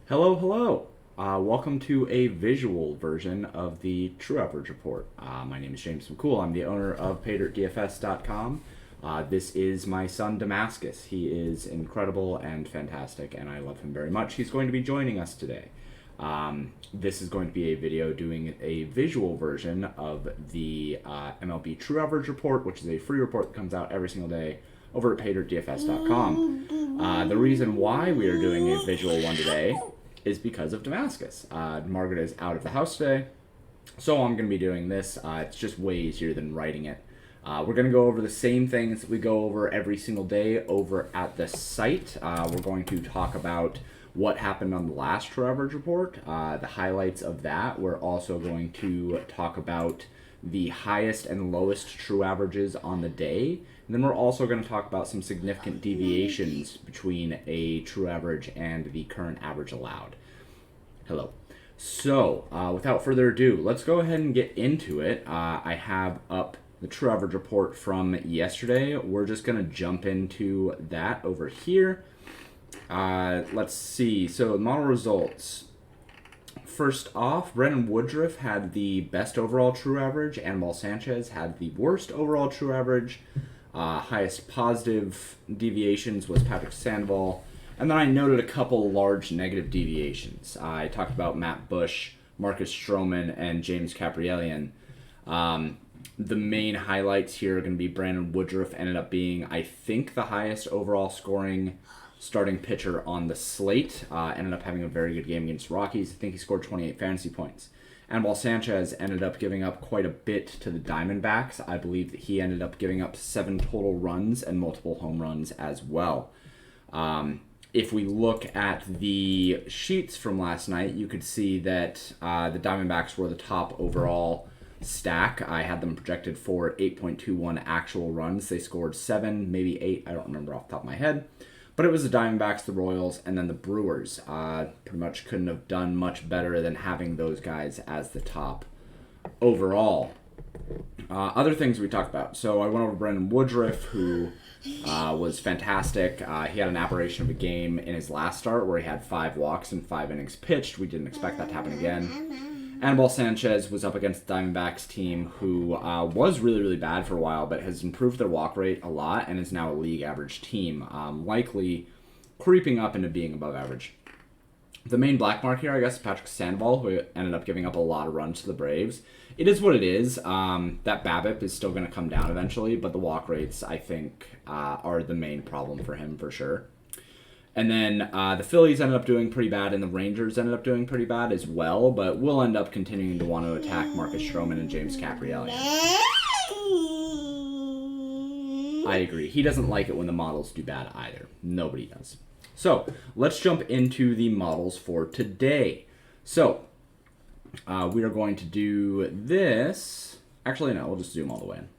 Hello, hello. Welcome to a visual version of the True Average Report. My name is James McCool. I'm the owner of PaydirtDFS.com. This is my son Damascus. He is incredible and fantastic, and I love him very much. He's going to be joining us today. This is going to be a video doing a visual version of the MLB True Average Report, which is a free report that comes out every single day over at PaydirtDFS.com. The reason why we are doing a visual one today is because of Damascus. Margaret is out of the house today, so I'm going to be doing this. It's just way easier than writing it. We're going to go over the same things that we go over every single day over at the site. We're going to talk about what happened on the last True Average Report, the highlights of that. We're also going to talk about the highest and lowest true averages on the day. And then we're also going to talk about some significant deviations between a true average and the current average allowed. Hello. So, without further ado, let's go ahead and get into it. I have up the true average report from yesterday. We're just going to jump into that over here. Let's see. So, model results. First off, Brendan Woodruff had the best overall true average. Anibal Sanchez had the worst overall true average. Highest positive deviations was Patrick Sandoval. And then I noted a couple large negative deviations. I talked about Matt Bush, Marcus Stroman, and James Kaprielian. The main highlights here are going to be Brandon Woodruff ended up being, I think, the highest overall scoring starting pitcher on the slate. Ended up having a very good game against Rockies. I think he scored 28 fantasy points. Anibal Sanchez ended up giving up quite a bit to the Diamondbacks. I believe that he ended up giving up 7 total runs and multiple home runs as well. If we look at the sheets from last night, you could see that the Diamondbacks were the top overall stack. I had them projected for 8.21 actual runs. They scored 7, maybe 8. I don't remember off the top of my head. But it was the Diamondbacks, the Royals, and then the Brewers. Pretty much couldn't have done much better than having those guys as the top overall. Other things we talked about. So I went over Brendan Woodruff, who was fantastic. He had an aberration of a game in his last start where he had 5 walks and 5 innings pitched. We didn't expect that to happen again. Anibal Sanchez was up against the Diamondbacks team who was really, really bad for a while, but has improved their walk rate a lot and is now a league average team, likely creeping up into being above average. The main black mark here, I guess, is Patrick Sandoval, who ended up giving up a lot of runs to the Braves. It is what it is. That BABIP is still going to come down eventually, but the walk rates, I think, are the main problem for him for sure. And then the Phillies ended up doing pretty bad, and the Rangers ended up doing pretty bad as well, but we'll end up continuing to want to attack Marcus Stroman and James Kaprielian. I agree. He doesn't like it when the models do bad either. Nobody does. So, let's jump into the models for today. So, we are going to do this. Actually, no, we'll just zoom all the way in.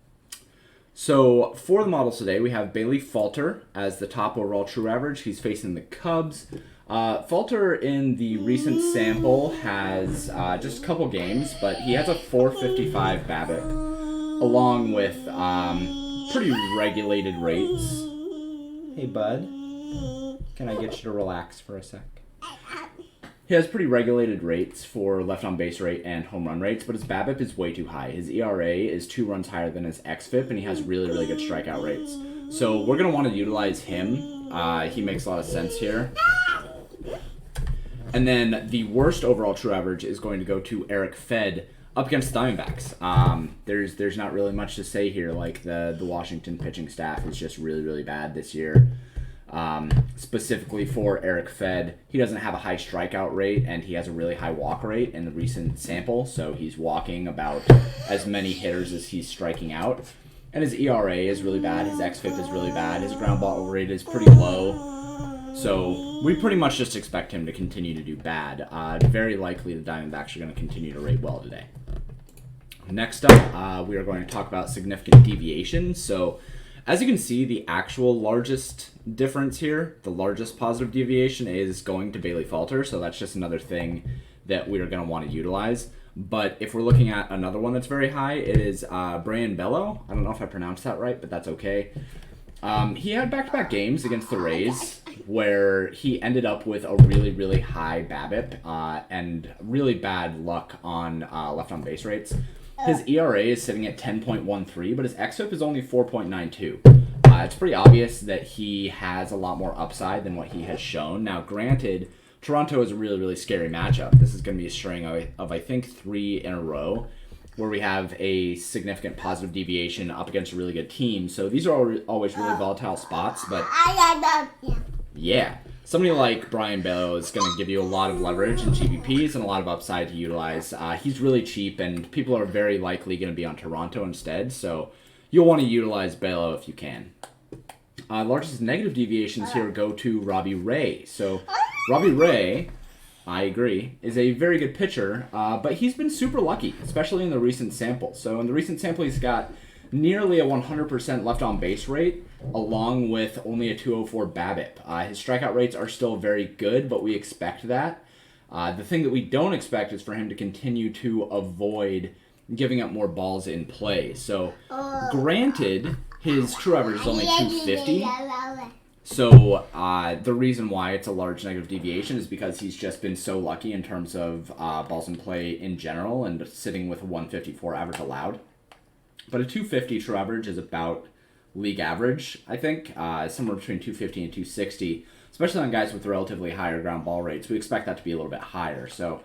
So, for the models today, we have Bailey Falter as the top overall true average. He's facing the Cubs. Falter in the recent sample has just a couple games, but he has a 455 BABIP, along with pretty regulated rates. Hey, bud. Can I get you to relax for a sec? He has pretty regulated rates for left on base rate and home run rates, but his BABIP is way too high. His ERA is 2 runs higher than his xFIP, and he has really, really good strikeout rates. So we're going to want to utilize him. He makes a lot of sense here. And then the worst overall true average is going to go to Eric Fed up against the Diamondbacks. There's not really much to say here. Like the Washington pitching staff is just really, really bad this year. Specifically for Eric Fed, he doesn't have a high strikeout rate and he has a really high walk rate in the recent sample, so he's walking about as many hitters as he's striking out. And his ERA is really bad, his xFIP is really bad, his ground ball rate is pretty low. So we pretty much just expect him to continue to do bad. Very likely the Diamondbacks are going to continue to rate well today. Next up, we are going to talk about significant deviations. So as you can see, the actual largest difference here, the largest positive deviation is going to Bailey Falter, so that's just another thing that we are going to want to utilize. But if we're looking at another one that's very high, it is Brian Bello. I don't know if I pronounced that right, but that's okay. He had back-to-back games against the Rays where he ended up with a really, really high BABIP and really bad luck on left on base rates. His ERA is sitting at 10.13, but his xFIP is only 4.92. It's pretty obvious that he has a lot more upside than what he has shown. Now, granted, Toronto is a really, really scary matchup. This is going to be a string of I think, 3 in a row where we have a significant positive deviation up against a really good team. So these are always really volatile spots, but yeah, somebody like Brayan Bello is going to give you a lot of leverage in GPPs and a lot of upside to utilize. He's really cheap, and people are very likely going to be on Toronto instead, so you'll want to utilize Bello if you can. Largest negative deviations here go to Robbie Ray. So Robbie Ray, I agree, is a very good pitcher, but he's been super lucky, especially in the recent sample. So in the recent sample, he's got nearly a 100% left on base rate, along with only a 204 BABIP. His strikeout rates are still very good, but we expect that. The thing that we don't expect is for him to continue to avoid giving up more balls in play. So granted, his true average is only 250. So the reason why it's a large negative deviation is because he's just been so lucky in terms of balls in play in general and sitting with a 154 average allowed. But a 250 true average is about league average, I think, somewhere between 250 and 260, especially on guys with relatively higher ground ball rates. We expect that to be a little bit higher. So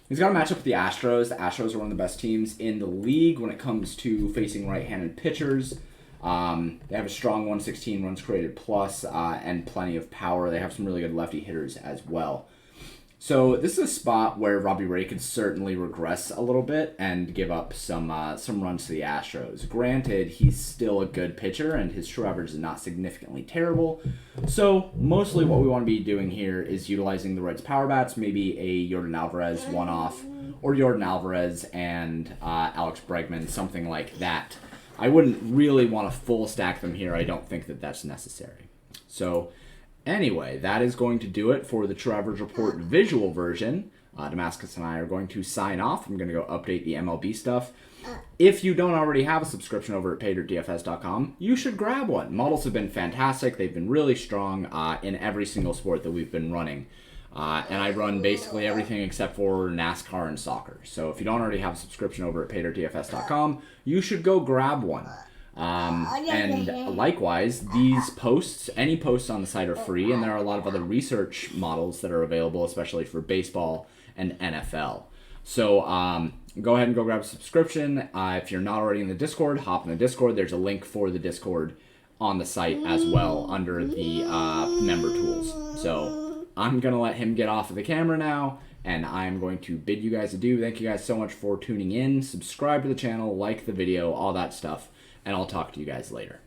he's got a matchup with the Astros. The Astros are one of the best teams in the league when it comes to facing right-handed pitchers. They have a strong 116 runs created plus and plenty of power. They have some really good lefty hitters as well. So this is a spot where Robbie Ray could certainly regress a little bit and give up some runs to the Astros. Granted, he's still a good pitcher and his true average is not significantly terrible. So mostly what we want to be doing here is utilizing the Reds' power bats, maybe a Yordan Alvarez one-off, or Yordan Alvarez and Alex Bregman, something like that. I wouldn't really want to full stack them here. I don't think that that's necessary. So anyway, that is going to do it for the True Average Report visual version. Damascus and I are going to sign off. I'm going to go update the MLB stuff. If you don't already have a subscription over at PaydirtDFS.com, you should grab one. Models have been fantastic. They've been really strong in every single sport that we've been running. And I run basically everything except for NASCAR and soccer. So if you don't already have a subscription over at PaydirtDFS.com, you should go grab one. And likewise, these posts, any posts on the site are free, and there are a lot of other research models that are available, especially for baseball and NFL. So go ahead and go grab a subscription. If you're not already in the Discord, hop in the Discord. There's a link for the Discord on the site as well under the member tools. So I'm going to let him get off of the camera now, and I'm going to bid you guys adieu. Thank you guys so much for tuning in. Subscribe to the channel, like the video, all that stuff, and I'll talk to you guys later.